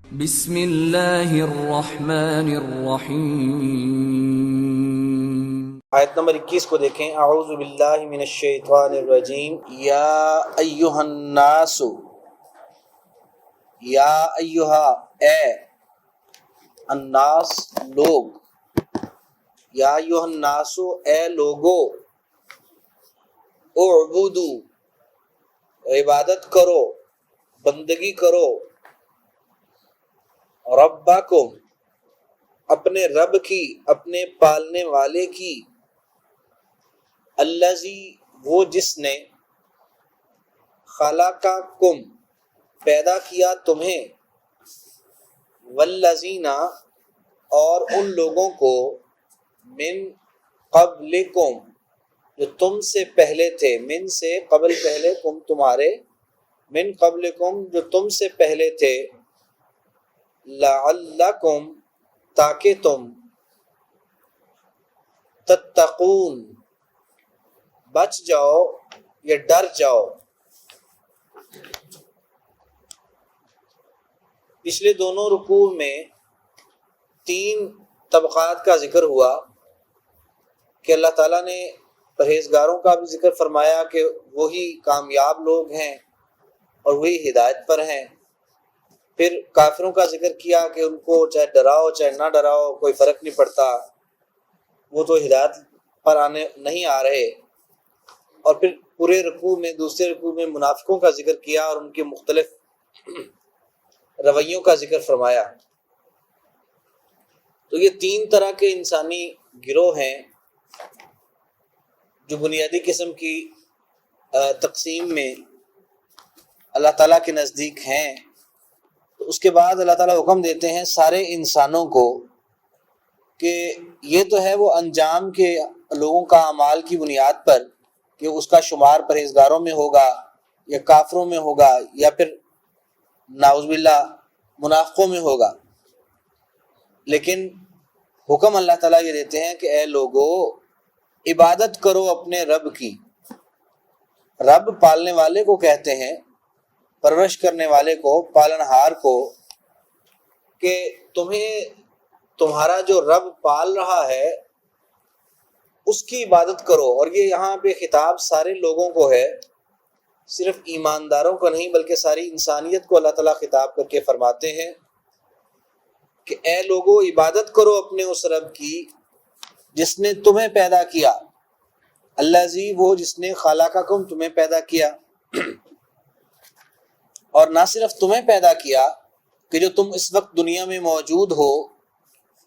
بسم اللہ الرحمن الرحیم۔ آیت نمبر 21 کو دیکھیں۔ اعوذ باللہ من الشیطان الرجیم۔ یا ایہا الناس، یا ایہا اے، الناس لوگ، یا ایہا الناس اے لوگو، اعبدو عبادت کرو، بندگی کرو، ربکم اپنے رب کی، اپنے پالنے والے کی، الذی وہ جس نے، خلقکم پیدا کیا تمہیں، والذین اور ان لوگوں کو، من قبلکم جو تم سے پہلے تھے، من سے قبل پہلے، کم تمہارے، من قبلکم جو تم سے پہلے تھے، لعلکم تاکہ تم، تتقون بچ جاؤ یا ڈر جاؤ۔ پچھلے دونوں رکوع میں 3 طبقات کا ذکر ہوا کہ اللہ تعالیٰ نے پرہیزگاروں کا بھی ذکر فرمایا کہ وہی کامیاب لوگ ہیں اور وہی ہدایت پر ہیں، پھر کافروں کا ذکر کیا کہ ان کو چاہے ڈراؤ چاہے نہ ڈراؤ کوئی فرق نہیں پڑتا، وہ تو ہدایت پر آنے نہیں آ رہے، اور پھر پورے رکوع میں، دوسرے رکوع میں منافقوں کا ذکر کیا اور ان کے مختلف رویوں کا ذکر فرمایا۔ تو یہ 3 طرح کے انسانی گروہ ہیں جو بنیادی قسم کی تقسیم میں اللہ تعالیٰ کے نزدیک ہیں۔ تو اس کے بعد اللہ تعالیٰ حکم دیتے ہیں سارے انسانوں کو کہ یہ تو ہے وہ انجام کے لوگوں کا اعمال کی بنیاد پر کہ اس کا شمار پرہیزگاروں میں ہوگا یا کافروں میں ہوگا یا پھر نعوذ باللہ منافقوں میں ہوگا، لیکن حکم اللہ تعالیٰ یہ دیتے ہیں کہ اے لوگو عبادت کرو اپنے رب کی۔ رب پالنے والے کو کہتے ہیں، پرورش کرنے والے کو، پالنہار کو، کہ تمہیں تمہارا جو رب پال رہا ہے اس کی عبادت کرو۔ اور یہ یہاں پہ خطاب سارے لوگوں کو ہے، صرف ایمانداروں کو نہیں بلکہ ساری انسانیت کو اللہ تعالیٰ خطاب کر کے فرماتے ہیں کہ اے لوگو عبادت کرو اپنے اس رب کی جس نے تمہیں پیدا کیا، الذی وہ جس نے خلقکم تمہیں پیدا کیا، اور نہ صرف تمہیں پیدا کیا کہ جو تم اس وقت دنیا میں موجود ہو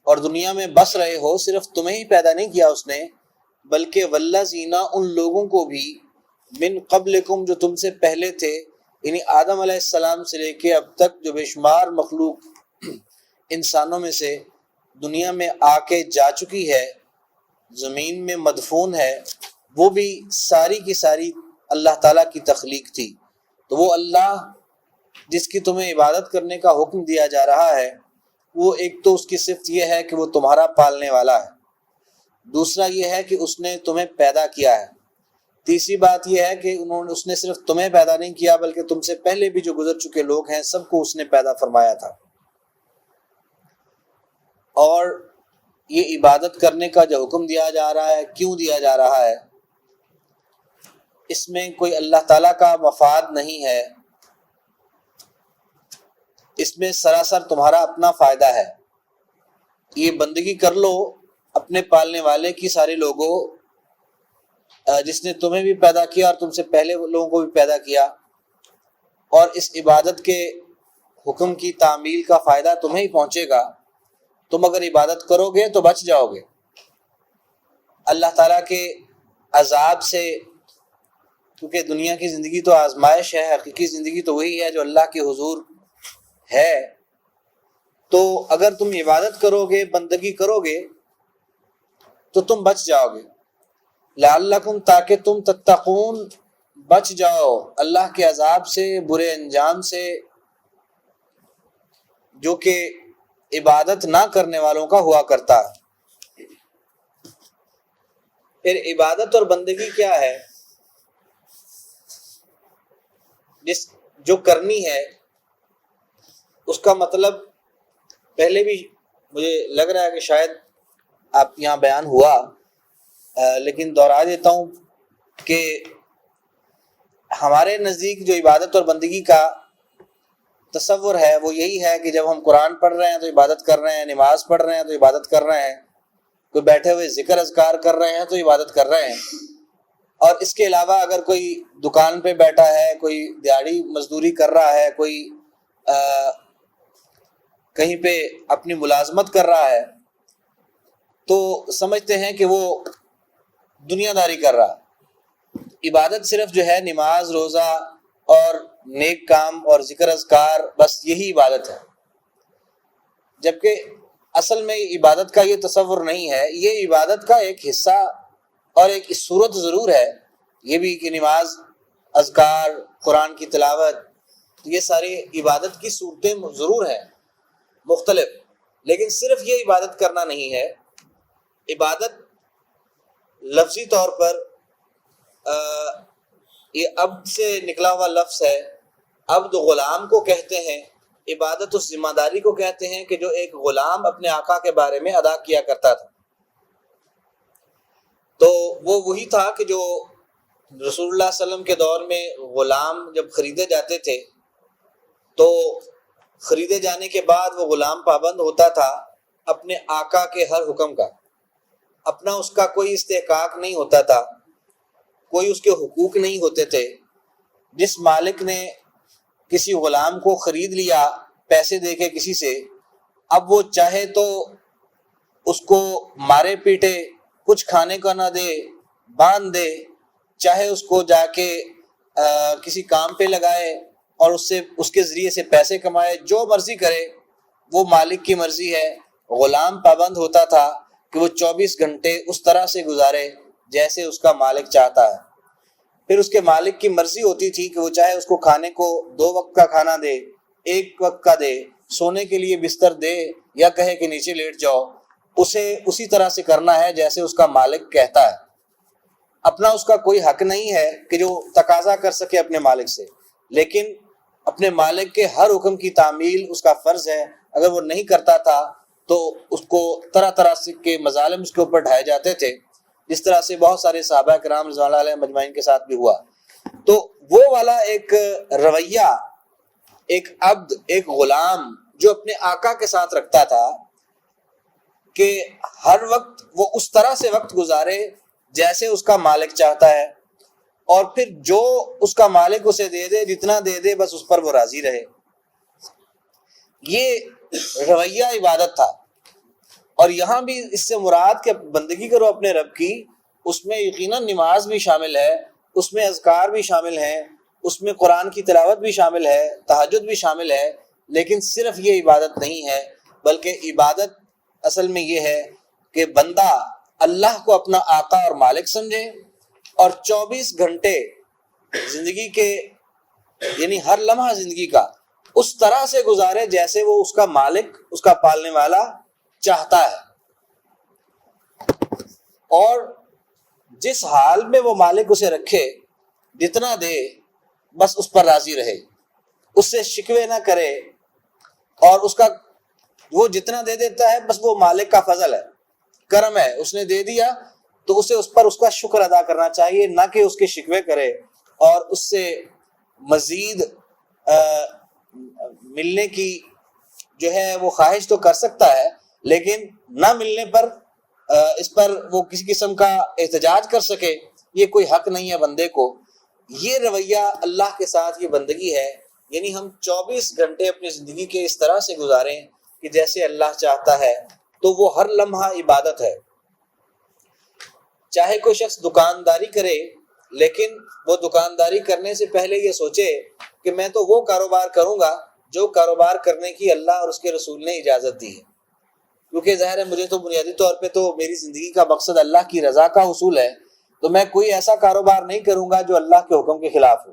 اور دنیا میں بس رہے ہو، صرف تمہیں ہی پیدا نہیں کیا اس نے، بلکہ والذین ان لوگوں کو بھی، من قبلکم جو تم سے پہلے تھے، یعنی آدم علیہ السلام سے لے کے اب تک جو بے شمار مخلوق انسانوں میں سے دنیا میں آ کے جا چکی ہے، زمین میں مدفون ہے، وہ بھی ساری کی ساری اللہ تعالیٰ کی تخلیق تھی۔ تو وہ اللہ جس کی تمہیں عبادت کرنے کا حکم دیا جا رہا ہے، وہ ایک تو اس کی صفت یہ ہے کہ وہ تمہارا پالنے والا ہے، دوسرا یہ ہے کہ اس نے تمہیں پیدا کیا ہے، تیسری بات یہ ہے کہ اس نے صرف تمہیں پیدا نہیں کیا بلکہ تم سے پہلے بھی جو گزر چکے لوگ ہیں سب کو اس نے پیدا فرمایا تھا۔ اور یہ عبادت کرنے کا جو حکم دیا جا رہا ہے، کیوں دیا جا رہا ہے؟ اس میں کوئی اللہ تعالیٰ کا مفاد نہیں ہے، اس میں سراسر تمہارا اپنا فائدہ ہے۔ یہ بندگی کر لو اپنے پالنے والے کی سارے لوگوں، جس نے تمہیں بھی پیدا کیا اور تم سے پہلے لوگوں کو بھی پیدا کیا، اور اس عبادت کے حکم کی تعمیل کا فائدہ تمہیں ہی پہنچے گا۔ تم اگر عبادت کرو گے تو بچ جاؤ گے اللہ تعالیٰ کے عذاب سے، کیونکہ دنیا کی زندگی تو آزمائش ہے، حقیقی زندگی تو وہی ہے جو اللہ کے حضور ہے۔ تو اگر تم عبادت کرو گے، بندگی کرو گے تو تم بچ جاؤ گے، لعلکم تاکہ تم تتقون بچ جاؤ اللہ کے عذاب سے، برے انجام سے جو کہ عبادت نہ کرنے والوں کا ہوا کرتا ہے۔ پھر عبادت اور بندگی کیا ہے؟ جو کرنی ہے اس کا مطلب پہلے بھی مجھے لگ رہا ہے کہ شاید آپ یہاں بیان ہوا، لیکن دوہرا دیتا ہوں کہ ہمارے نزدیک جو عبادت اور بندگی کا تصور ہے وہ یہی ہے کہ جب ہم قرآن پڑھ رہے ہیں تو عبادت کر رہے ہیں، نماز پڑھ رہے ہیں تو عبادت کر رہے ہیں، کوئی بیٹھے ہوئے ذکر اذکار کر رہے ہیں تو عبادت کر رہے ہیں، اور اس کے علاوہ اگر کوئی دکان پہ بیٹھا ہے، کوئی دیہڑی مزدوری کر رہا ہے، کوئی کہیں پہ اپنی ملازمت کر رہا ہے تو سمجھتے ہیں کہ وہ دنیا داری کر رہا ہے۔ عبادت صرف جو ہے نماز، روزہ اور نیک کام اور ذکر اذکار، بس یہی عبادت ہے، جبکہ اصل میں عبادت کا یہ تصور نہیں ہے۔ یہ عبادت کا ایک حصہ اور ایک صورت ضرور ہے، یہ بھی کہ نماز، اذکار، قرآن کی تلاوت، یہ ساری عبادت کی صورتیں ضرور ہیں مختلف، لیکن صرف یہ عبادت کرنا نہیں ہے۔ عبادت لفظی طور پر یہ عبد سے نکلا ہوا لفظ ہے، عبد غلام کو کہتے ہیں، عبادت اس ذمہ داری کو کہتے ہیں کہ جو ایک غلام اپنے آقا کے بارے میں ادا کیا کرتا تھا۔ تو وہ وہی تھا کہ جو رسول اللہ صلی اللہ علیہ وسلم کے دور میں غلام جب خریدے جاتے تھے تو خریدے جانے کے بعد وہ غلام پابند ہوتا تھا اپنے آقا کے ہر حکم کا، اپنا اس کا کوئی استحقاق نہیں ہوتا تھا، کوئی اس کے حقوق نہیں ہوتے تھے۔ جس مالک نے کسی غلام کو خرید لیا پیسے دے کے کسی سے، اب وہ چاہے تو اس کو مارے پیٹے، کچھ کھانے کو نہ دے، باندھ دے، چاہے اس کو جا کے کسی کام پہ لگائے اور اس کے ذریعے سے پیسے کمائے، جو مرضی کرے، وہ مالک کی مرضی ہے۔ غلام پابند ہوتا تھا کہ وہ 24 گھنٹے اس طرح سے گزارے جیسے اس کا مالک چاہتا ہے۔ پھر اس کے مالک کی مرضی ہوتی تھی کہ وہ چاہے اس کو کھانے کو 2 وقت کا کھانا دے، 1 وقت کا دے، سونے کے لیے بستر دے، یا کہے کہ نیچے لیٹ جاؤ، اسے اسی طرح سے کرنا ہے جیسے اس کا مالک کہتا ہے۔ اپنا اس کا کوئی حق نہیں ہے کہ جو تقاضا کر سکے اپنے مالک سے، لیکن اپنے مالک کے ہر حکم کی تعمیل اس کا فرض ہے۔ اگر وہ نہیں کرتا تھا تو اس کو طرح طرح سے کے مظالم اس کے اوپر ڈھائے جاتے تھے، جس طرح سے بہت سارے صحابہ کرام رضوان اللہ علیہ مجمعین کے ساتھ بھی ہوا۔ تو وہ والا ایک رویہ ایک عبد، ایک غلام جو اپنے آقا کے ساتھ رکھتا تھا کہ ہر وقت وہ اس طرح سے وقت گزارے جیسے اس کا مالک چاہتا ہے، اور پھر جو اس کا مالک اسے دے دے، جتنا دے دے، بس اس پر وہ راضی رہے۔ یہ رویہ عبادت تھا۔ اور یہاں بھی اس سے مراد کہ بندگی کرو اپنے رب کی، اس میں یقیناً نماز بھی شامل ہے، اس میں اذکار بھی شامل ہیں، اس میں قرآن کی تلاوت بھی شامل ہے، تہجد بھی شامل ہے، لیکن صرف یہ عبادت نہیں ہے، بلکہ عبادت اصل میں یہ ہے کہ بندہ اللہ کو اپنا آقا اور مالک سمجھے، اور 24 گھنٹے زندگی کے یعنی ہر لمحہ زندگی کا اس طرح سے گزارے جیسے وہ اس کا مالک، اس کا پالنے والا چاہتا ہے، اور جس حال میں وہ مالک اسے رکھے، جتنا دے، بس اس پر راضی رہے، اس سے شکوے نہ کرے، اور اس کا وہ جتنا دے دیتا ہے بس وہ مالک کا فضل ہے، کرم ہے، اس نے دے دیا تو اسے اس پر اس کا شکر ادا کرنا چاہیے، نہ کہ اس کے شکوے کرے اور اس سے مزید ملنے کی جو ہے وہ خواہش تو کر سکتا ہے، لیکن نہ ملنے پر اس پر وہ کسی قسم کا احتجاج کر سکے، یہ کوئی حق نہیں ہے بندے کو۔ یہ رویہ اللہ کے ساتھ یہ بندگی ہے، یعنی ہم 24 گھنٹے اپنی زندگی کے اس طرح سے گزاریں کہ جیسے اللہ چاہتا ہے، تو وہ ہر لمحہ عبادت ہے۔ چاہے کوئی شخص دکانداری کرے، لیکن وہ دکانداری کرنے سے پہلے یہ سوچے کہ میں تو وہ کاروبار کروں گا جو کاروبار کرنے کی اللہ اور اس کے رسول نے اجازت دی ہے، کیونکہ ظاہر ہے مجھے تو بنیادی طور پہ تو میری زندگی کا مقصد اللہ کی رضا کا حصول ہے، تو میں کوئی ایسا کاروبار نہیں کروں گا جو اللہ کے حکم کے خلاف ہو۔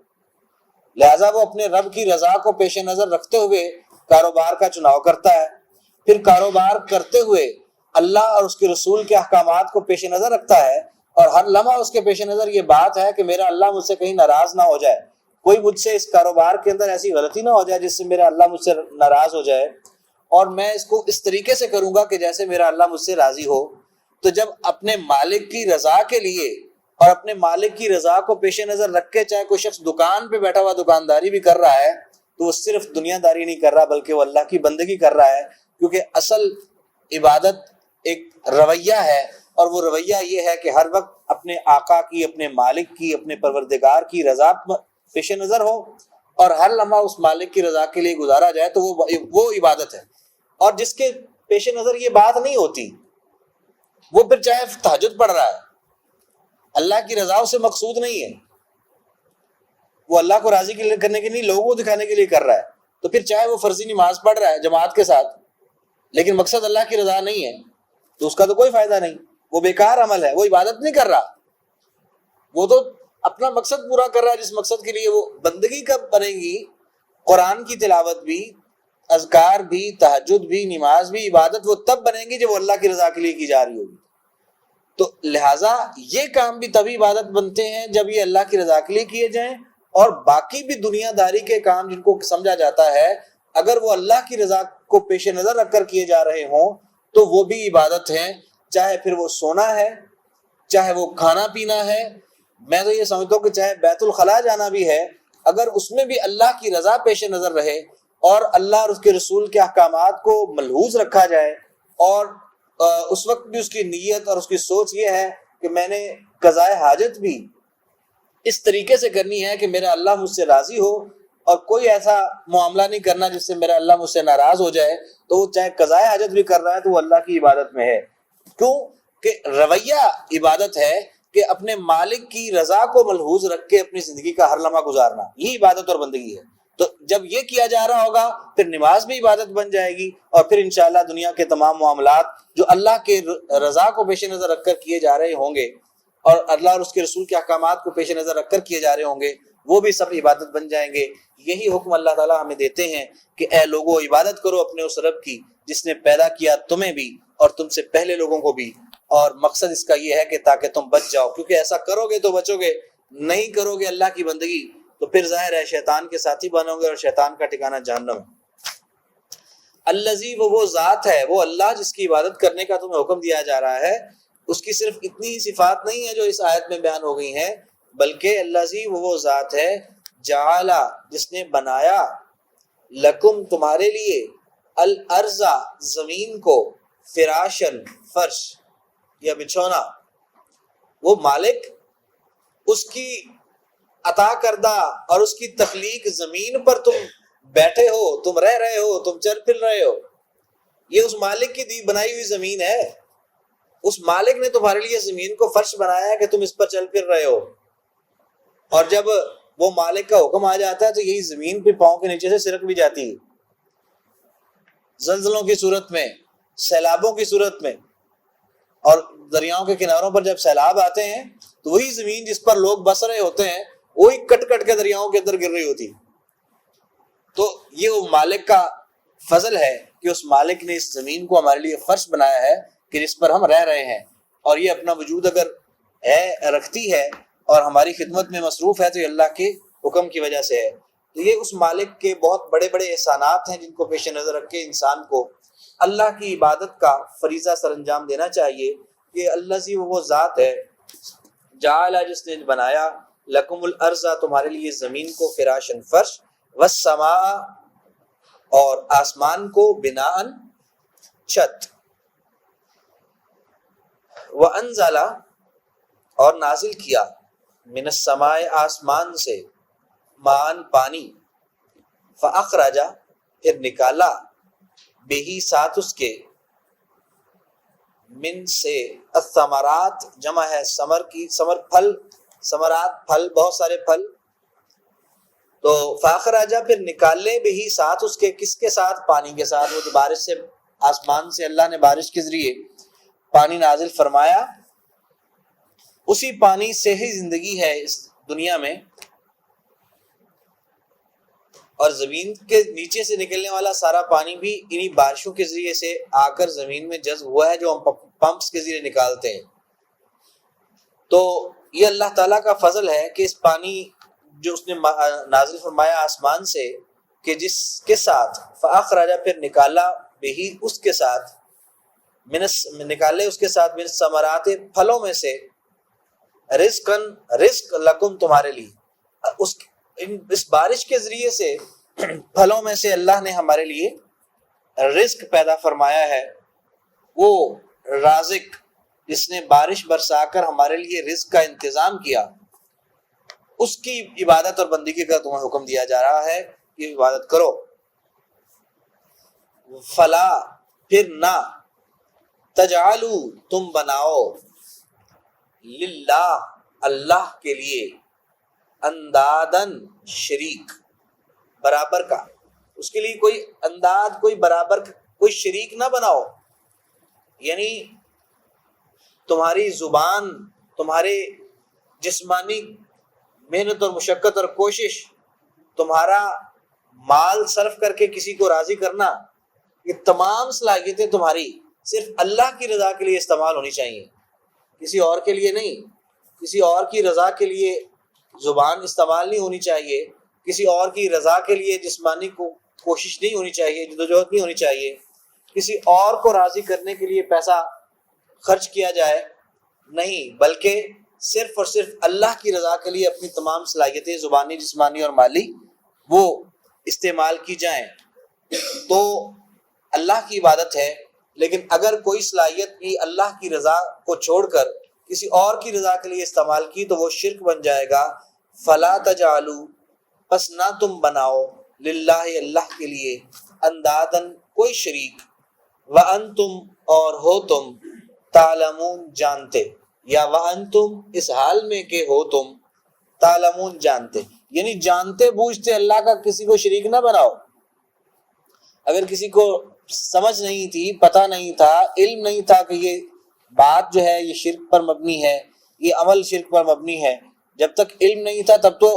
لہٰذا وہ اپنے رب کی رضا کو پیش نظر رکھتے ہوئے کاروبار کا چناؤ کرتا ہے، پھر کاروبار کرتے ہوئے اللہ اور اس کے رسول کے احکامات کو پیش نظر رکھتا ہے، اور ہر لمحہ اس کے پیش نظر یہ بات ہے کہ میرا اللہ مجھ سے کہیں ناراض نہ ہو جائے، کوئی مجھ سے اس کاروبار کے اندر ایسی غلطی نہ ہو جائے جس سے میرا اللہ مجھ سے ناراض ہو جائے۔ اور میں اس کو اس طریقے سے کروں گا کہ جیسے میرا اللہ مجھ سے راضی ہو. تو جب اپنے مالک کی رضا کے لیے اور اپنے مالک کی رضا کو پیش نظر رکھ کے چاہے کوئی شخص دکان پہ بیٹھا ہوا دکانداری بھی کر رہا ہے تو وہ صرف دنیا داری نہیں کر رہا بلکہ وہ اللہ کی بندگی کر رہا ہے, کیونکہ اصل عبادت ایک رویہ ہے, اور وہ رویہ یہ ہے کہ ہر وقت اپنے آقا کی, اپنے مالک کی, اپنے پروردگار کی رضا پیش نظر ہو اور ہر لمحہ اس مالک کی رضا کے لیے گزارا جائے, تو وہ عبادت ہے. اور جس کے پیش نظر یہ بات نہیں ہوتی وہ پھر چاہے تہجد پڑھ رہا ہے, اللہ کی رضا اسے مقصود نہیں ہے, وہ اللہ کو راضی کرنے کے لیے, لوگوں کو دکھانے کے لیے کر رہا ہے, تو پھر چاہے وہ فرضی نماز پڑھ رہا ہے جماعت کے ساتھ لیکن مقصد اللہ کی رضا نہیں ہے, تو اس کا تو کوئی فائدہ نہیں, وہ بیکار عمل ہے, وہ عبادت نہیں کر رہا, وہ تو اپنا مقصد پورا کر رہا ہے جس مقصد کے لیے وہ بندگی کب بنے گی. قرآن کی تلاوت بھی, اذکار بھی, تہجد بھی, نماز بھی, عبادت وہ تب بنے گی جب وہ اللہ کی رضا کے لیے کی جا رہی ہوگی. تو لہٰذا یہ کام بھی تبھی عبادت بنتے ہیں جب یہ اللہ کی رضا کے لیے کیے جائیں, اور باقی بھی دنیا داری کے کام جن کو سمجھا جاتا ہے اگر وہ اللہ کی رضا کو پیش نظر رکھ کر کیے جا رہے ہوں تو وہ بھی عبادت ہیں, چاہے پھر وہ سونا ہے, چاہے وہ کھانا پینا ہے. میں تو یہ سمجھتا ہوں کہ چاہے بیت الخلاء جانا بھی ہے, اگر اس میں بھی اللہ کی رضا پیش نظر رہے اور اللہ اور اس کے رسول کے احکامات کو ملحوظ رکھا جائے, اور اس وقت بھی اس کی نیت اور اس کی سوچ یہ ہے کہ میں نے قضائے حاجت بھی اس طریقے سے کرنی ہے کہ میرا اللہ مجھ سے راضی ہو, اور کوئی ایسا معاملہ نہیں کرنا جس سے میرا اللہ مجھ سے ناراض ہو جائے, تو وہ چاہے قضائے حاجت بھی کر رہا ہے تو وہ اللہ کی عبادت میں ہے. کیوں کہ رویہ عبادت ہے کہ اپنے مالک کی رضا کو ملحوظ رکھ کے اپنی زندگی کا ہر لمحہ گزارنا, یہ عبادت اور بندگی ہے. تو جب یہ کیا جا رہا ہوگا پھر نماز بھی عبادت بن جائے گی, اور پھر انشاءاللہ دنیا کے تمام معاملات جو اللہ کے رضا کو پیش نظر رکھ کر کیے جا رہے ہوں گے اور اللہ اور اس کے رسول کے احکامات کو پیش نظر رکھ کر کیے جا رہے ہوں گے, وہ بھی سب عبادت بن جائیں گے. یہی حکم اللہ تعالیٰ ہمیں دیتے ہیں کہ اے لوگو عبادت کرو اپنے اس رب کی جس نے پیدا کیا تمہیں بھی اور تم سے پہلے لوگوں کو بھی, اور مقصد اس کا یہ ہے کہ تاکہ تم بچ جاؤ, کیونکہ ایسا کرو گے تو بچو گے, نہیں کرو گے اللہ کی بندگی تو پھر ظاہر ہے شیطان کے ساتھی بنو گے, اور شیطان کا ٹھکانہ جہنم ہے. الذی وہ ذات ہے, وہ اللہ جس کی عبادت کرنے کا تمہیں حکم دیا جا رہا ہے, اس کی صرف اتنی ہی صفات نہیں ہے جو اس آیت میں بیان ہو گئی ہیں, بلکہ الذی وہ ذات ہے جعل جس نے بنایا لکم تمہارے لیے الارض زمین کو فراشن فرش یا بچھونا. وہ مالک اس کی عطا کردہ اور اس کی تخلیق زمین پر تم بیٹھے ہو, تم رہ رہے ہو, تم چل پھر رہے ہو, یہ اس مالک کی بنائی ہوئی زمین ہے. اس مالک نے تمہارے لیے زمین کو فرش بنایا ہے کہ تم اس پر چل پھر رہے ہو, اور جب وہ مالک کا حکم آ جاتا ہے تو یہی زمین پہ پاؤں کے نیچے سے سرک بھی جاتی ہے, زلزلوں کی صورت میں, سیلابوں کی صورت میں, اور دریاؤں کے کناروں پر جب سیلاب آتے ہیں تو وہی زمین جس پر لوگ بس رہے ہوتے ہیں وہی کٹ کٹ کے دریاؤں کے اندر گر رہی ہوتی. تو یہ وہ مالک کا فضل ہے کہ اس مالک نے اس زمین کو ہمارے لیے فرش بنایا ہے کہ جس پر ہم رہ رہے ہیں, اور یہ اپنا وجود اگر ہے رکھتی ہے اور ہماری خدمت میں مصروف ہے تو یہ اللہ کے حکم کی وجہ سے ہے. تو یہ اس مالک کے بہت بڑے بڑے احسانات ہیں جن کو پیش نظر رکھ کے انسان کو اللہ کی عبادت کا فریضہ سر انجام دینا چاہیے. کہ اللہ وہ ذات ہے جعل جس نے بنایا لکم الارض تمہارے لیے زمین کو فراشن فرش, والسماء اور آسمان کو بناءً چھت, وانزل اور نازل کیا من السماء آسمان سے مان پانی, فاخرج پھر نکالا بہی ساتھ اس کے من سے الثمرات جمع ہے ثمر کی, ثمر پھل, ثمرات پھل, بہت سارے پھل. تو فاخرج پھر نکالے بہی ساتھ اس کے, کس کے ساتھ؟ پانی کے ساتھ. وہ جو بارش سے آسمان سے اللہ نے بارش کے ذریعے پانی نازل فرمایا, اسی پانی سے ہی زندگی ہے اس دنیا میں, اور زمین کے نیچے سے نکلنے والا سارا پانی بھی انہی بارشوں کے ذریعے سے آ کر زمین میں جذب ہوا ہے جو ہم پمپس کے ذریعے نکالتے ہیں. تو یہ اللہ تعالیٰ کا فضل ہے کہ اس پانی جو اس نے نازل فرمایا آسمان سے کہ جس کے ساتھ فاخرج پھر نکالا بہی اس کے ساتھ، نکالے اس کے ساتھ، من ثمرات پھلوں میں سے، رزقن رزق لکم تمہارے لیے، اس بارش کے ذریعے سے پھلوں میں سے اللہ نے ہمارے لیے رزق پیدا فرمایا ہے۔ وہ رازق جس نے بارش برسا کر ہمارے لیے رزق کا انتظام کیا، اس کی عبادت اور بندگی کا تمہیں حکم دیا جا رہا ہے کہ عبادت کرو۔ فلا پھر نہ، تجعلو تم بناؤ، للہ اللہ کے لیے، اندادن شریک، برابر کا، اس کے لیے کوئی انداد، کوئی برابر، کوئی شریک نہ بناؤ۔ یعنی تمہاری زبان، تمہارے جسمانی محنت اور مشقت اور کوشش، تمہارا مال صرف کر کے کسی کو راضی کرنا، یہ تمام صلاحیتیں تمہاری صرف اللہ کی رضا کے لیے استعمال ہونی چاہیے، کسی اور کے لیے نہیں۔ کسی اور کی رضا کے لیے زبان استعمال نہیں ہونی چاہیے، کسی اور کی رضا کے لیے جسمانی کوشش نہیں ہونی چاہیے، جدوجہد نہیں ہونی چاہیے، کسی اور کو راضی کرنے کے لیے پیسہ خرچ کیا جائے نہیں، بلکہ صرف اور صرف اللہ کی رضا کے لیے اپنی تمام صلاحیتیں زبانی، جسمانی اور مالی وہ استعمال کی جائیں، تو اللہ کی عبادت ہے۔ لیکن اگر کوئی صلاحیت کی اللہ کی رضا کو چھوڑ کر کسی اور کی رضا کے لیے استعمال کی تو وہ شرک بن جائے گا۔ فلا تجعلو پس نہ تم بناؤ، للہ اللہ کے لیے، اندادن کوئی شریک، وانتم اور ہو تم، تعلمون جانتے، یا وانتم اس حال میں کہ ہو تم، تعلمون جانتے، یعنی جانتے بوجھتے اللہ کا کسی کو شریک نہ بناؤ۔ اگر کسی کو سمجھ نہیں تھی، پتہ نہیں تھا، علم نہیں تھا کہ یہ بات جو ہے یہ شرک پر مبنی ہے، یہ عمل شرک پر مبنی ہے، جب تک علم نہیں تھا تب تو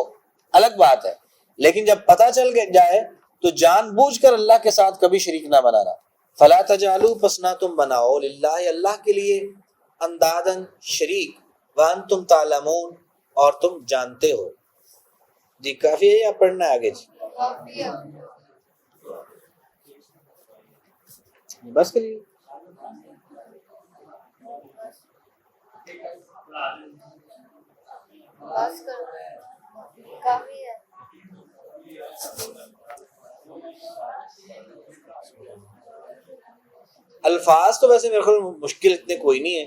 الگ بات ہے، لیکن جب پتہ چل جائے تو جان بوجھ کر اللہ کے ساتھ کبھی شریک نہ بنانا۔ فلا تجعلوا پس نہ تم بناؤ، للہ اللہ کے لیے، اندادن شریک، وانتم تعلمون اور تم جانتے ہو۔ جی کافی ہے یا پڑھنا ہے آگے؟ جی بس کریے۔ الفاظ تو ویسے میرے خیال مشکل اتنے کوئی نہیں ہے۔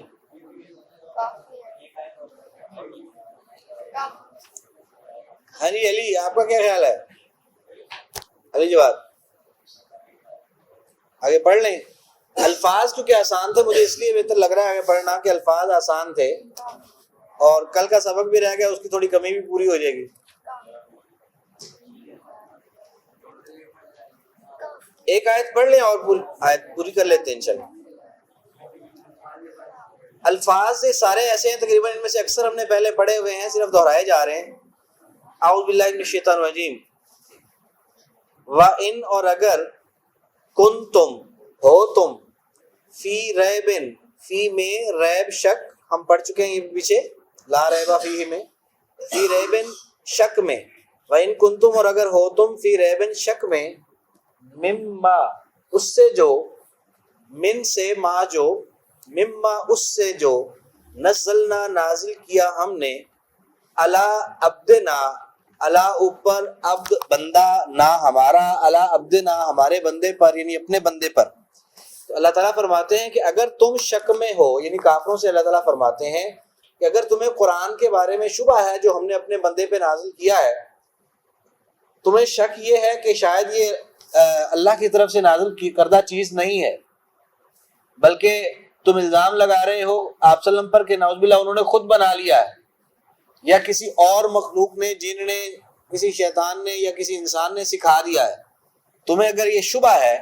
ہاں جی علی، آپ کا کیا خیال ہے؟ علی جواد آگے پڑھ لیں۔ الفاظ کیونکہ آسان تھے، مجھے اس لیے بہتر لگ رہا ہے آگے پڑھنا کہ الفاظ آسان تھے، اور کل کا سبق بھی رہ گیا، اس کی تھوڑی کمی بھی پوری ہو جائے گی۔ ایک آیت پڑھ لیں اور آیت پوری کر لیتے ہیں انشاءاللہ۔ الفاظ یہ سارے ایسے ہیں، تقریباً ان میں سے اکثر ہم نے پہلے پڑھے ہوئے ہیں، صرف دہرائے جا رہے ہیں۔ اعوذ باللہ من الشیطان الرجیم، وَإِنْ اور اگر، کنتم ہو تم، فی ریبن فی میں ریب شک، ہم پڑھ چکے ہیں یہ پیچھے، لا ریبا فیہ میں، فی ریبن شک میں، وَإِنْ کنتم اور اگر ہو تم، فی ریبن شک میں، مما اس سے جو، من سے ما جو، مما اس سے جو، نزلنا نازل کیا ہم نے، علی عبدنا علی اوپر، عبد بندہ، نا ہمارا، علی عبدنا ہمارے بندے پر، یعنی اپنے بندے پر۔ تو اللہ تعالیٰ فرماتے ہیں کہ اگر تم شک میں ہو، یعنی کافروں سے اللہ تعالیٰ فرماتے ہیں کہ اگر تمہیں قرآن کے بارے میں شبہ ہے جو ہم نے اپنے بندے پہ نازل کیا ہے، تمہیں شک یہ ہے کہ شاید یہ اللہ کی طرف سے نازل کردہ چیز نہیں ہے، بلکہ تم الزام لگا رہے ہو آپ صلی اللہ علیہ وسلم پر کہ نعوذ باللہ انہوں نے خود بنا لیا ہے، یا کسی اور مخلوق نے، جن نے، کسی شیطان نے یا کسی انسان نے سکھا دیا ہے، تمہیں اگر یہ شبہ ہے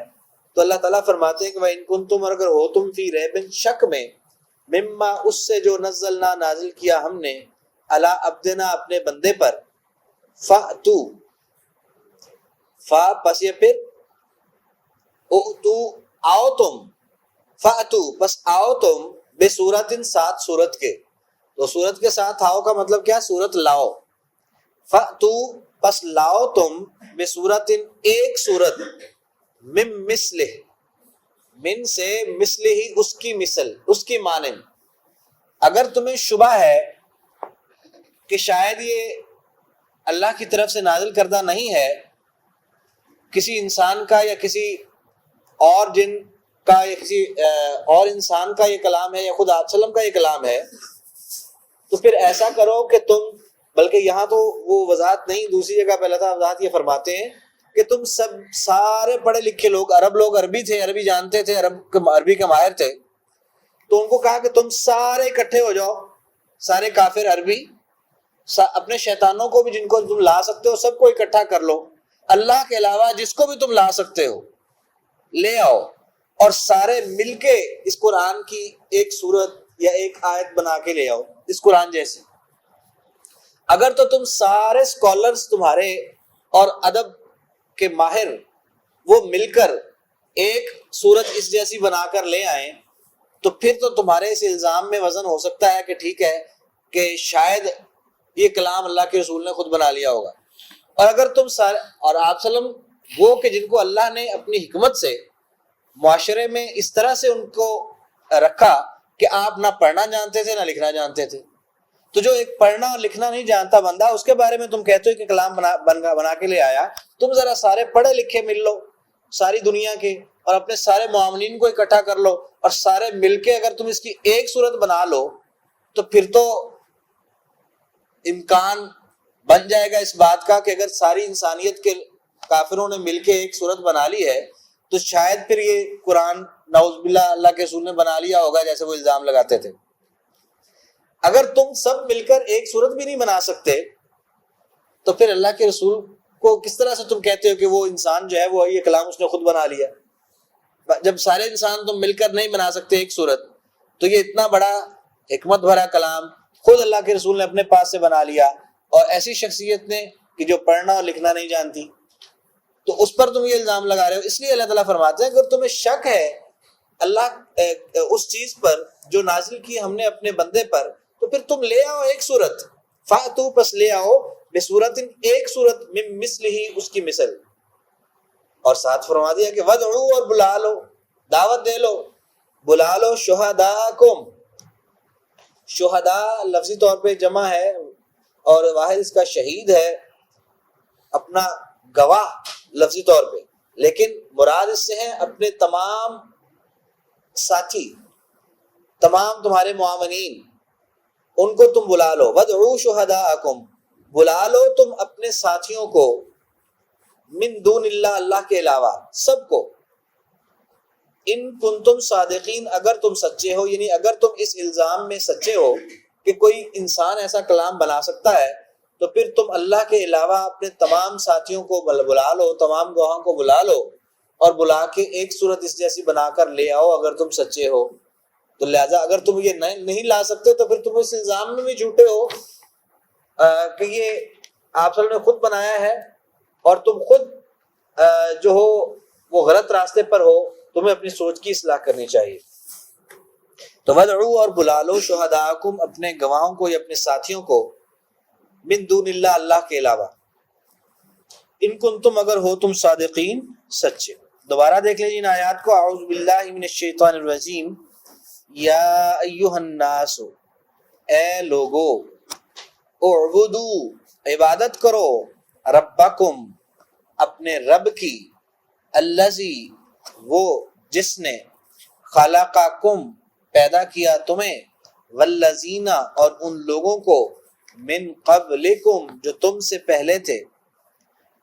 تو اللہ تعالیٰ فرماتے ہیں کہ وَإِن كُنتُمْ اور اگر ہو تم فی ریبن شک میں، مما اس سے جو نزلنا نازل کیا ہم نے، علی عبدنا اپنے بندے پر، فَأْتُو فا پس یہ پھر، اُتُو آؤ تم، فَأْتُو پس آؤ تم، بے صورتن ساتھ صورت کے، تو صورت کے ساتھ آؤ کا مطلب کیا؟ صورت لاؤ۔ فَأْتُو پس لاؤ تم، بے صورتن ایک صورت، مم مثلہ من سے مثل ہی اس کی مثل، اس کی مانند. اگر تمہیں شبہ ہے کہ شاید یہ اللہ کی طرف سے نازل کردہ نہیں ہے، کسی انسان کا یا کسی اور جن کا یا کسی اور انسان کا یہ کلام ہے یا خود آپ وسلم کا یہ کلام ہے، تو پھر ایسا کرو کہ تم، بلکہ یہاں تو وہ وضاحت نہیں، دوسری جگہ پہ اللہ تعالیٰ وضاحت یہ فرماتے ہیں کہ تم سب سارے پڑھے لکھے لوگ عربی تھے، عربی جانتے تھے، عربی کے ماہر تھے، تو ان کو کہا کہ تم سارے اکٹھے ہو جاؤ، سارے کافر عربی، اپنے شیطانوں کو بھی جن کو تم لا سکتے ہو سب کو اکٹھا کر لو، اللہ کے علاوہ جس کو بھی تم لا سکتے ہو لے آؤ، اور سارے مل کے اس قرآن کی ایک سورت یا ایک آیت بنا کے لے آؤ اس قرآن جیسے. اگر تو تم سارے اسکالرز تمہارے اور ادب کے ماہر وہ مل کر ایک سورت اس جیسی بنا کر لے آئیں تو پھر تو تمہارے اس الزام میں وزن ہو سکتا ہے کہ ٹھیک ہے کہ شاید یہ کلام اللہ کے رسول نے خود بنا لیا ہوگا. اور اگر تم سارے، اور آپ صلی اللہ علیہ وسلم وہ کہ جن کو اللہ نے اپنی حکمت سے معاشرے میں اس طرح سے ان کو رکھا کہ آپ نہ پڑھنا جانتے تھے نہ لکھنا جانتے تھے، تو جو ایک پڑھنا اور لکھنا نہیں جانتا بندہ، اس کے بارے میں تم کہتے ہو کہ کلام بنا کے لے آیا. تم ذرا سارے پڑھے لکھے مل لو ساری دنیا کے اور اپنے سارے معاملین کو اکٹھا کر لو اور سارے مل کے اگر تم اس کی ایک صورت بنا لو تو پھر تو امکان بن جائے گا اس بات کا کہ اگر ساری انسانیت کے کافروں نے مل کے ایک صورت بنا لی ہے تو شاید پھر یہ قرآن نعوذ باللہ اللہ کے رسول نے بنا لیا ہوگا جیسے وہ الزام لگاتے تھے. اگر تم سب مل کر ایک صورت بھی نہیں بنا سکتے تو پھر اللہ کے رسول کو کس طرح سے تم کہتے ہو کہ وہ انسان جو ہے وہ یہ کلام اس نے خود بنا لیا؟ جب سارے انسان تم مل کر نہیں بنا سکتے ایک صورت، تو یہ اتنا بڑا حکمت بھرا کلام خود اللہ کے رسول نے اپنے پاس سے بنا لیا، اور ایسی شخصیت نے کہ جو پڑھنا اور لکھنا نہیں جانتی، تو اس پر تم یہ الزام لگا رہے ہو. اس لیے اللہ تعالیٰ فرماتے ہیں اگر تمہیں شک ہے اللہ اس چیز پر جو نازل کی ہم نے اپنے بندے پر، تو پھر تم لے آؤ ایک صورت، فاتو پس لے آؤ بصورت ایک صورت من مثل ہی اس کی مثل. اور ساتھ فرما دیا کہ ودعو اور بلا لو، دعوت دے لو، بلا لو شہداءکم. شہداء لفظی طور پہ جمع ہے اور واحد اس کا شہید ہے، اپنا گواہ لفظی طور پہ، لیکن مراد اس سے ہیں اپنے تمام ساتھی، تمام تمہارے معاونین، ان کو تم بلا لو. ودعو شہداءکم، بلا لو تم اپنے ساتھیوں کو، من دون اللہ، اللہ کے علاوہ سب کو، ان کنتم صادقین، اگر تم سچے ہو، یعنی اگر تم اس الزام میں سچے ہو کہ کوئی انسان ایسا کلام بنا سکتا ہے تو پھر تم اللہ کے علاوہ اپنے تمام ساتھیوں کو بلا لو، تمام گواہوں کو بلا لو اور بلا کے ایک صورت اس جیسی بنا کر لے آؤ اگر تم سچے ہو. تو لہذا اگر تم یہ نہیں لا سکتے تو پھر تم اس الزام میں بھی جھوٹے ہو کہ یہ آپ صلی اللہ نے خود بنایا ہے اور تم خود جو ہو وہ غلط راستے پر ہو، تمہیں اپنی سوچ کی اصلاح کرنی چاہیے. تو ودعو اور بلا لو شہداءکم، اپنے گواہوں کو یا اپنے ساتھیوں کو، من دون اللہ، اللہ کے علاوہ، ان کنتم، اگر ہو تم صادقین، سچے. دوبارہ دیکھ لیجیے ان آیات کو. اعوذ باللہ من الشیطان الرجیم. یا ایہا الناس، اے لوگو، اعبدو، عبادت کرو، ربکم، اپنے رب کی، الذی، وہ جس نے، خلقکم، پیدا کیا تمہیں، والذین، اور ان لوگوں کو، من قبلکم، جو تم سے پہلے تھے،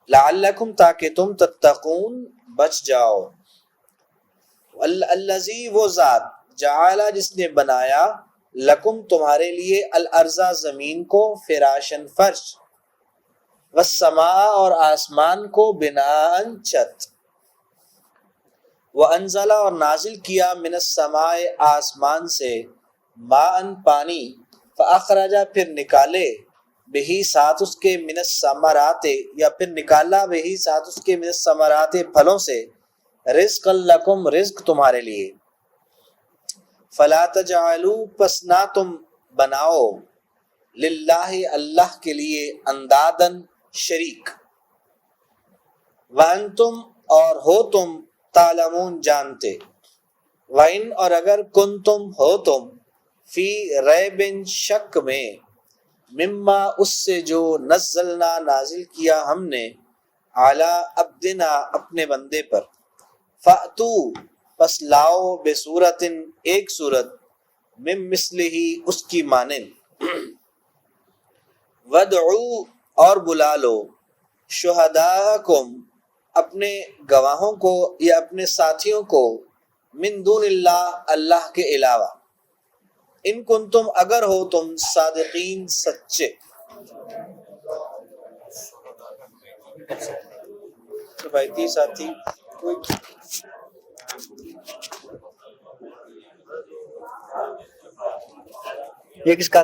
لعلکم، تاکہ تم تتقون، بچ جاؤ. الذی، وہ ذات، جعل، جس نے بنایا، لکم، تمہارے لیے، الارض، زمین کو، فراشن، فرش، والسماء، اور آسمان کو، بناء، چھت، وانزل، اور نازل کیا، من السماء، آسمان سے، ماء، پانی، فاخرج، پھر نکالے، بہی، ساتھ اس کے، من الثمرات، یا پھر نکالا، بہی، ساتھ اس کے، من الثمرات، پھلوں سے، رزق لکم، رزق تمہارے لیے. فلا تجعلوا، پس نہ تم بناؤ، للہ، اللہ کے لیے، اندادن، شریک، وانتم، اور ہو تم، تعلمون، جانتے. وَإِنْ اور اگر کنتم ہو تم فی ریب شک میں مما اس سے جو نزلنا نازل کیا ہم نے اعلی عبدنا اپنے بندے پر فأتو پس لاؤ بصورت ایک صورت من مثلہ اس کی مانند ودعو اور بلا لو شہداءکم اپنے گواہوں کو یا اپنے ساتھیوں کو من دون اللہ اللہ کے علاوہ ان کنتم اگر ہو تم صادقین سچے. روایتی ساتھی کوئی یہ کس کا